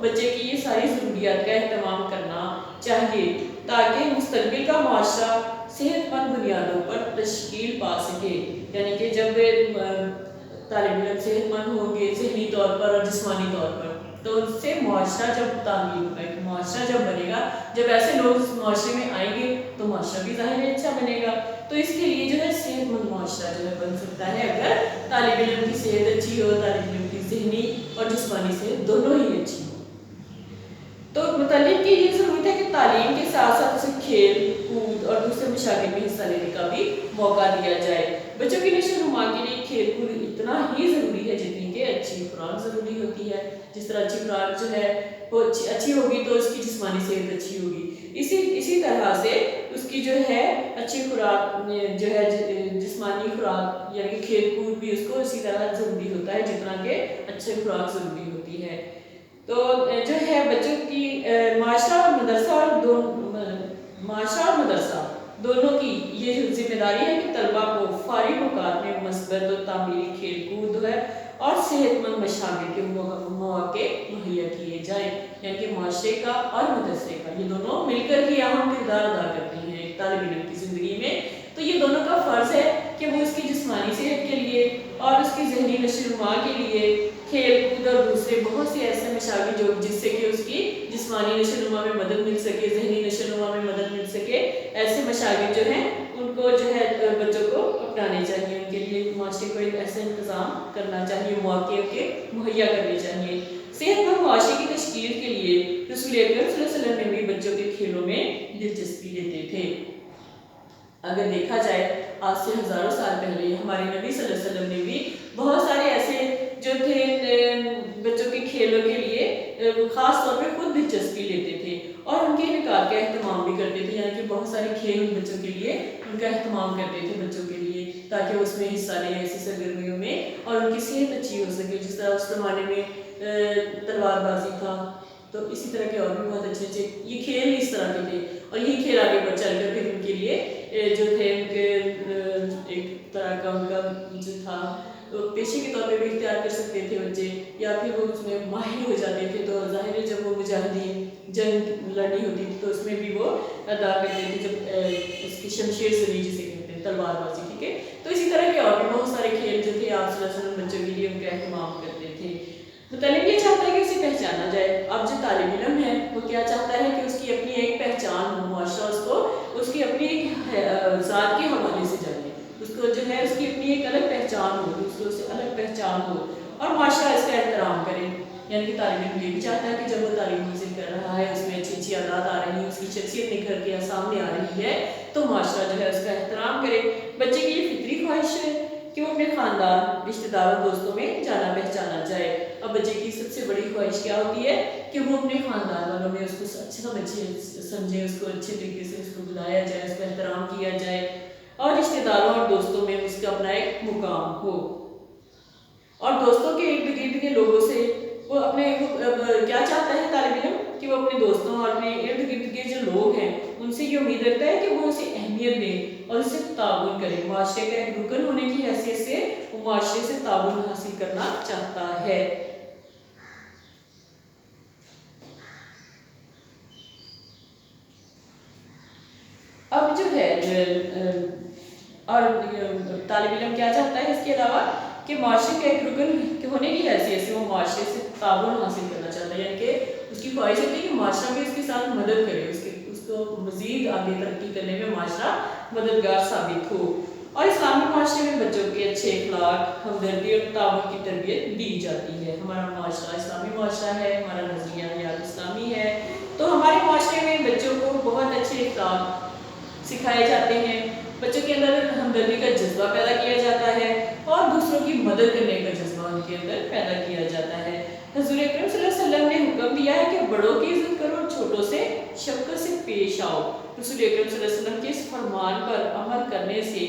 بچے کی یہ ساری ضروریات کا اہتمام کرنا چاہیے تاکہ مستقبل کا معاشرہ صحت مند بنیادوں پر تشکیل پا سکے۔ یعنی کہ جب طالب علم صحت مند ہوں گے ذہنی طور پر اور جسمانی طور پر، تو اس سے معاشرہ جب تعمیر ہوگا، ایک معاشرہ جب بنے گا، جب ایسے لوگ اس معاشرے میں آئیں گے تو معاشرہ بھی ظاہر ہے اچھا بنے گا۔ تو اس کے لیے جو ہے صحت مند معاشرہ جو ہے بن سکتا ہے اگر طالب علم کی صحت اچھی ہو، طالب علم کی ذہنی اور جسمانی صحت دونوں ہی اچھی ہو۔ تو متعلق کی یہ ضرورت ہے کہ تعلیم کے ساتھ ساتھ اسے کھیل کود اور دوسرے مشاغل میں حصہ لینے کا بھی موقع دیا جائے۔ بچوں کی نشو و نما کے لیے کھیل کود اتنا ہی ضروری ہے جتنی کہ اچھی خوراک ضروری ہوتی ہے۔ جس طرح اچھی خوراک جو ہے وہ اچھی ہوگی تو اس کی جسمانی صحت اچھی ہوگی، اسی طرح سے اس کی جو ہے اچھی خوراک جو ہے جسمانی خوراک یعنی کہ کھیل کود بھی اس کو اسی طرح ضروری ہوتا ہے جتنا کہ اچھی خوراک ضروری ہوتی ہے۔ تو جو ہے بچوں کی معاشرہ اور مدرسہ دونوں کی یہ ذمہ داری ہے کہ طلباء کو فارغ اوقات میں مثبت اور تعمیری کھیل کود ہے اور صحت مند مشاغل کے مواقع مہیا کیے جائیں۔ یعنی کہ معاشرے کا اور مدرسے کا یہ دونوں مل کر ہی اہم کردار ادا کرتے ہیں ایک طالب علم کی زندگی میں۔ تو یہ دونوں کا فرض ہے کہ وہ اس کی جسمانی صحت کے لیے اور اس کی ذہنی نشو و نما کے لیے کھیل کود اور دوسرے بہت سے ایسے مشاغل جو جس سے کہ اس کی جسمانی نشو و نما میں مدد مل سکے، ذہنی نشو و نما میں مدد مل سکے، ایسے مشاغل جو ہیں ان کو جو ہے بچوں کو اپنانے چاہیے، ان کے لیے معاشرے کو ایک ایسا انتظام کرنا چاہیے، مواقع کے مہیا کرنے چاہیے۔ صحت مند معاشرے کی تشکیل کے لیے رسول اکرم صلی اللہ علیہ وسلم نے بھی بچوں کے کھیلوں میں دلچسپی لیتے تھے۔ اگر دیکھا جائے آج سے ہزاروں سال پہلے ہمارے نبی صلی اللہ علیہ وسلم نے بھی بہت سارے ایسے جو تھے بچوں کے کھیلوں کے لیے خاص طور پہ خود دلچسپی لیتے تھے اور ان کے انعقاد کا اہتمام بھی کرتے تھے، یعنی کہ بہت سارے کھیل ان بچوں کے لیے ان کا اہتمام کرتے تھے بچوں کے لیے تاکہ اس میں حصہ لیں ایسی سرگرمیوں میں اور ان کی صحت اچھی ہو سکے۔ جس طرح اس زمانے میں تلوار بازی تھا، تو اسی طرح کے اور بھی بہت اچھے اچھے یہ کھیل اس طرح کے تھے اور یہ کھیل آگے بڑھ چل کر پھر ان کے لیے جو تھے ان کے ایک طرح کا ان کا جو تھا پیشے کے طور پہ بھی اختیار کر سکتے تھے بچے، یا پھر وہ اس میں ماہر ہو جاتے تھے۔ تو ظاہر ہے جب وہ مجاہدین جنگ لڑنی ہوتی تھی تو اس میں بھی وہ ادا کرتے تھے، جب اس کی شمشیر زنی جسے کہتے ہیں تلوار بازی، ٹھیک ہے۔ تو اسی طرح کے اور بھی بہت سارے کھیل جو تھے آپ صلی اللہ علیہ وسلم بچوں کے لیے ان کا اہتمام کرتے تھے۔ مطلب یہ چاہتا ہے کہ اسے پہچانا جائے۔ اب جو طالب علم ہے وہ کیا چاہتا ہے کہ اس کی اپنی ایک پہچان ہو، معاشرہ اس کو اس کی اپنی ایک ذات کے حوالے سے جانے، اس کو جو ہے اس کی اپنی ایک الگ پہچان ہو، دوسروں سے الگ پہچان ہو اور معاشرہ اس کا احترام کرے۔ یعنی کہ طالب علم یہ بھی چاہتا ہے کہ جب وہ تعلیم حاصل کر رہا ہے، اس میں اچھی اچھی عادات آ رہی ہیں، اس کی شخصیت نکھر کے سامنے آ رہی ہے، تو معاشرہ جو ہے اس کا احترام کرے۔ بچے کی یہ فطری خواہش ہے کہ وہ اپنے خاندان، رشتہ داروں، دوستوں میں جانا پہچانا جائے۔ اب بچے کی سب سے بڑی خواہش کیا ہوتی ہے کہ وہ اپنے خاندان والوں میں اس کو اچھا سمجھے، اس کو اچھے طریقے سے اس کو بلایا جائے، اس کا احترام کیا جائے اور رشتہ داروں اور دوستوں میں اس کا اپنا ایک مقام ہو۔ اور دوستوں کے ارد گرد کے لوگوں سے وہ اپنے کیا چاہتا ہے طالب علم کہ وہ اپنے دوستوں اور اپنے ارد گرد کے جو لوگ ہیں ان سے یہ امید رکھتا ہے کہ وہ اسے اہمیت دیں اور اس سے تعاون کریں۔ معاشرے کا ایک رکن ہونے کی حیثیت سے وہ معاشرے سے تعاون حاصل کرنا چاہتا ہے۔ اب جو ہے اور طالب علم کیا چاہتا ہے اس کے علاوہ کہ معاشرے کا ایک رکن ہونے کی حیثیت سے وہ معاشرے سے تعاون حاصل کرنا چاہتا ہے، یعنی کہ اس کی خواہش ہوتی ہے کہ معاشرہ بھی اس کے ساتھ مدد کرے، اس کو مزید آگے ترقی کرنے میں معاشرہ مددگار ثابت ہو۔ اور اسلامی معاشرے میں بچوں کے اچھے اخلاق، ہمدردی اور تعاون کی تربیت دی جاتی ہے۔ ہمارا معاشرہ اسلامی معاشرہ ہے، ہمارا نظریہ حیات اسلامی ہے، تو ہمارے معاشرے میں بچوں کو بہت اچھے اخلاق سکھائے جاتے ہیں، بچوں کے اندر ہمدردی کا جذبہ پیدا کیا جاتا ہے اور دوسروں کی مدد کرنے کا جذبہ ان کے اندر پیدا کیا جاتا ہے۔ حضور اکرم صلی اللہ علیہ وسلم نے حکم دیا ہے کہ بڑوں کی عزت کرو اور چھوٹوں سے شفقت سے پیش آؤ۔ رسول اکرم صلی اللہ علیہ وسلم کے اس فرمان پر عمل کرنے سے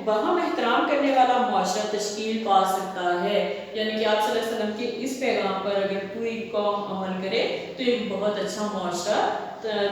باہم احترام کرنے والا معاشرہ تشکیل پا سکتا ہے۔ یعنی کہ آپ صلی اللہ علیہ وسلم کے اس پیغام پر اگر پوری قوم عمل کرے تو ایک بہت اچھا معاشرہ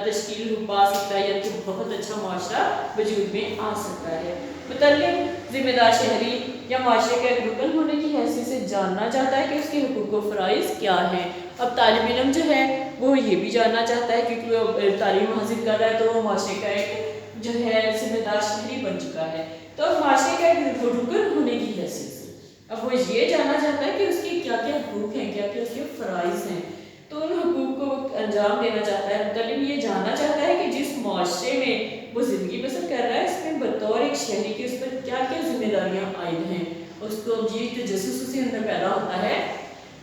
تشکیل پا سکتا ہے، یعنی کہ بہت اچھا معاشرہ وجود میں آ سکتا ہے۔ متعلق ذمہ دار شہری یا معاشرے کا ایک رکن ہونے کی حیثیت سے جاننا چاہتا ہے کہ اس کے حقوق و فرائض کیا ہیں اب طالب علم جو ہے وہ یہ بھی جاننا چاہتا ہے کیونکہ وہ تعلیم حاصل کر رہا ہے تو وہ معاشرے کا ایک جو ہے ذمہ دار شہری بن چکا ہے، تو معاشرے کا ایک رکن ہونے کی حیثیت سے اب وہ یہ جاننا چاہتا ہے کہ اس کے کیا کیا حقوق ہیں، کیا کیا اس کے فرائض ہیں، تو ان حقوق کو انجام دینا چاہتا ہے۔ مطلب یہ جاننا چاہتا ہے کہ جس معاشرے میں وہ زندگی بسر کر رہا ہے اس میں بطور ایک شہری کے اس پر کیا کیا ذمہ داریاں عائد ہیں، اس کو یہ تجسس اس کے اندر پیدا ہوتا ہے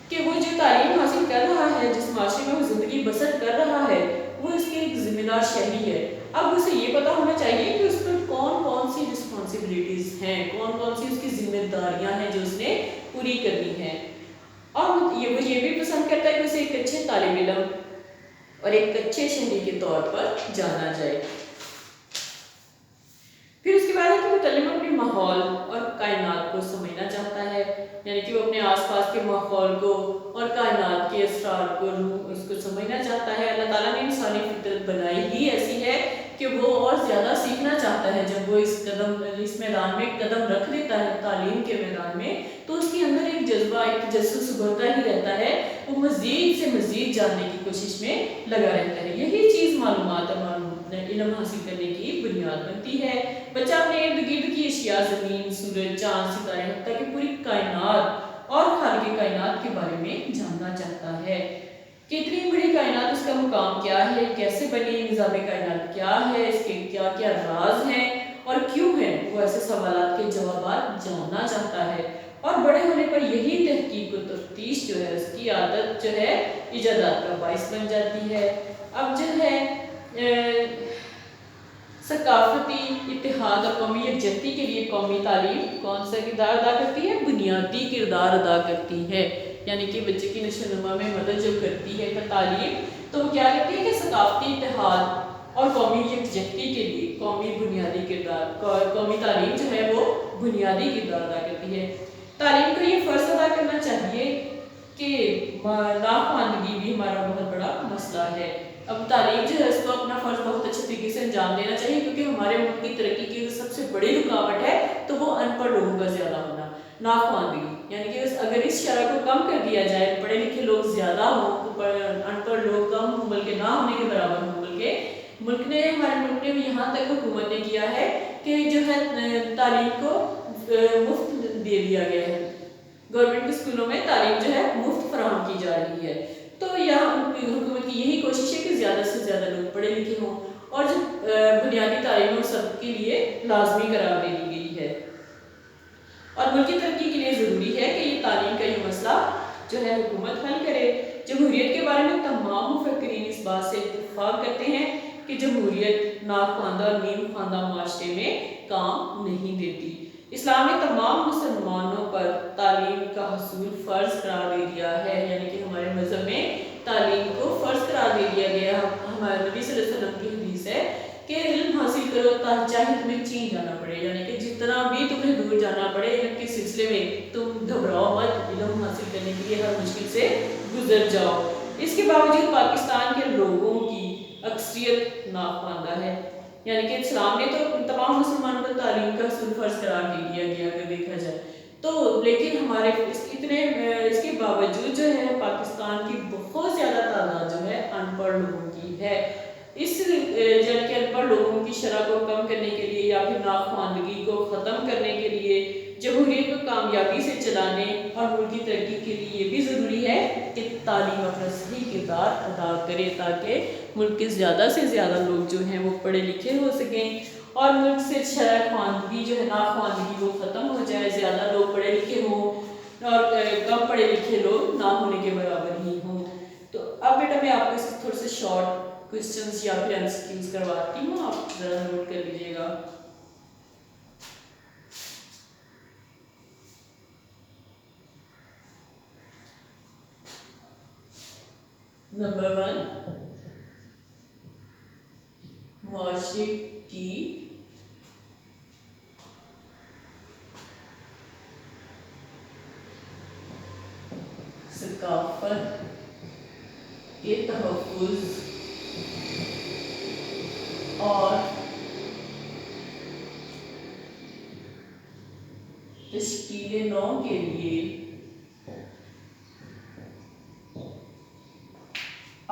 کہ وہ جو تعلیم حاصل کر رہا ہے، جس معاشرے میں وہ زندگی بسر کر رہا ہے، وہ اس کے ایک ذمہ دار شہری ہے۔ اب اسے یہ پتا ہونا چاہیے کہ اس پر کون کون سی رسپانسبلٹیز ہیں، کون کون سی اس کی ذمہ داریاں ہیں جو اس نے پوری کرنی ہیں، اور وہ یہ بھی پسند کرتا ہے کہ اسے ایک اچھے طالب علم اور ایک اچھے شہری کے طور پر جانا جائے۔ پھر اس کے بعد ہے کہ متعلم اپنے ماحول اور کائنات کو سمجھنا چاہتا ہے، یعنی کہ وہ اپنے آس پاس کے ماحول کو اور کائنات کے اسرار کو اس کو سمجھنا چاہتا ہے۔ اللہ تعالیٰ نے انسانی فطرت بنائی ہی ایسی ہے کہ وہ اور زیادہ سیکھنا چاہتا ہے۔ جب وہ اس میدان میں قدم رکھ دیتا ہے، تعلیم کے میدان میں، تو اس کے اندر ایک جذبہ، ایک تجسس بڑھتا ہی رہتا ہے، وہ مزید سے مزید جاننے کی کوشش میں لگا رہتا ہے۔ یہی چیز معلومات اور علم حاصل کرنے کی بنیاد بنتی ہے۔ بچہ اپنے ارد گرد کی اشیاء، زمین، سورج، چاند، ستارے، حتیٰ کہ پوری کائنات اور خالق کائنات کے بارے میں جاننا چاہتا ہے کہ اتنی بڑی کائنات، اس کا مقام کیا ہے، کیسے بنی، نظام کائنات کیا ہے، اس کے کیا کیا راز ہیں اور کیوں ہیں، وہ ایسے سوالات کے جوابات جاننا چاہتا ہے۔ اور بڑے ہونے پر یہی تحقیق و تفتیش جو ہے، اس کی عادت جو ہے ایجادات کا باعث بن جاتی ہے۔ اب جو ہے ثقافتی اتحاد اور قومی یکجہتی کے لیے قومی تعلیم کون سا کردار ادا کرتی ہے؟ بنیادی کردار ادا کرتی ہے، یعنی کہ بچے کی نشو و نما میں مدد جو کرتی ہے تعلیم، تو وہ کیا کرتی ہے کہ ثقافتی اتحاد اور قومی یکجہتی کے لیے قومی تعلیم جو ہے وہ بنیادی کردار ادا کرتی ہے۔ تعلیم کو یہ فرض ادا کرنا چاہیے کہ ناخواندگی بھی ہمارا بہت بڑا مسئلہ ہے۔ اب تعلیم جو ہے اس کو اپنا فرض بہت اچھے طریقے سے انجام دینا چاہیے، کیونکہ ہمارے ملک کی ترقی کی سب سے بڑی رکاوٹ ہے تو وہ ان پڑھ لوگوں کا زیادہ ہونا، ناخواندگی، یعنی کہ اگر اس شرح کو کم کر دیا جائے، پڑھے لکھے لوگ زیادہ ہوں، ان پڑھ لوگ کم ہوں بلکہ نہ ہونے کے برابر ہوں، بلکہ ہمارے ملک نے یہاں تک حکومت نے کیا ہے کہ جو ہے تعلیم کو مفت دے دیا گیا ہے، گورنمنٹ کے اسکولوں میں تعلیم جو ہے مفت فراہم کی جا رہی ہے۔ تو یہاں حکومت کی یہی کوشش ہے کہ زیادہ سے زیادہ لوگ پڑھے لکھے ہوں، اور جو بنیادی تعلیم اور سب کے لیے لازمی قرار دے دی گئی ہے، اور ملک کی ترقی کے لیے ضروری ہے کہ یہ تعلیم کا یہ مسئلہ جو ہے حکومت حل کرے۔ جمہوریت کے بارے میں تمام مفکرین اس بات سے اتفاق کرتے ہیں کہ جمہوریت ناخواندہ اور نیم خواندہ معاشرے میں کام نہیں دیتی۔ اسلام نے تمام مسلمانوں پر تعلیم کا حصول فرض قرار دے دیا ہے، یعنی کہ ہمارے مذہب میں تعلیم کو فرض قرار دے دیا گیا۔ ہمارے نبی صلی اللہ علیہ وسلم کی حدیث ہے کہ علم حاصل کرو چاہے تمہیں چین جانا پڑے، یعنی کہ جتنا بھی تمہیں دور جانا پڑے علم کے سلسلے میں تم گھبراؤ مت، علم حاصل کرنے کے لیے ہر مشکل سے گزر جاؤ۔ اس کے باوجود پاکستان کے لوگوں کی اکثریت ناخواندہ ہے، یعنی کہ اسلام نے تو تمام مسلمانوں کو تعلیم کا حصول فرض قرار دے دیا گیا اگر دیکھا جائے تو، لیکن ہمارے اس کے باوجود جو ہے پاکستان کی بہت زیادہ تعداد جو ہے ان پڑھ لوگوں کی ہے۔ اس یعنی کہ ان پڑھ لوگوں کی شرح کو کم کرنے کے لیے یا پھر ناخواندگی کو ختم کرنے کے لیے، جمہوریت کو کامیابی سے چلانے اور ملک کی ترقی کے لیے یہ بھی ضروری ہے کہ تعلیم اپنا صحیح کردار ادا کرے، تاکہ ملک کے زیادہ سے زیادہ لوگ جو ہیں وہ پڑھے لکھے ہو سکیں اور ملک سے شرح خواندگی جو ہے ناخواندگی وہ ختم ہو جائے، زیادہ لوگ پڑھے لکھے ہوں اور کم پڑھے لکھے لوگ نہ ہونے کے برابر ہی ہوں۔ تو اب بیٹا میں آپ کو اس تھوڑے سے شارٹ کوسچنز یا پھر MCQs کرواتی ہوں، آپ ذرا نوٹ کر لیجیے گا۔ نمبر 1، معاشرے کی ثقافت کے تحفظ اور تشکیل نو کے لیے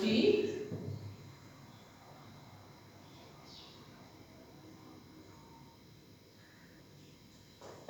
3,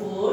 4,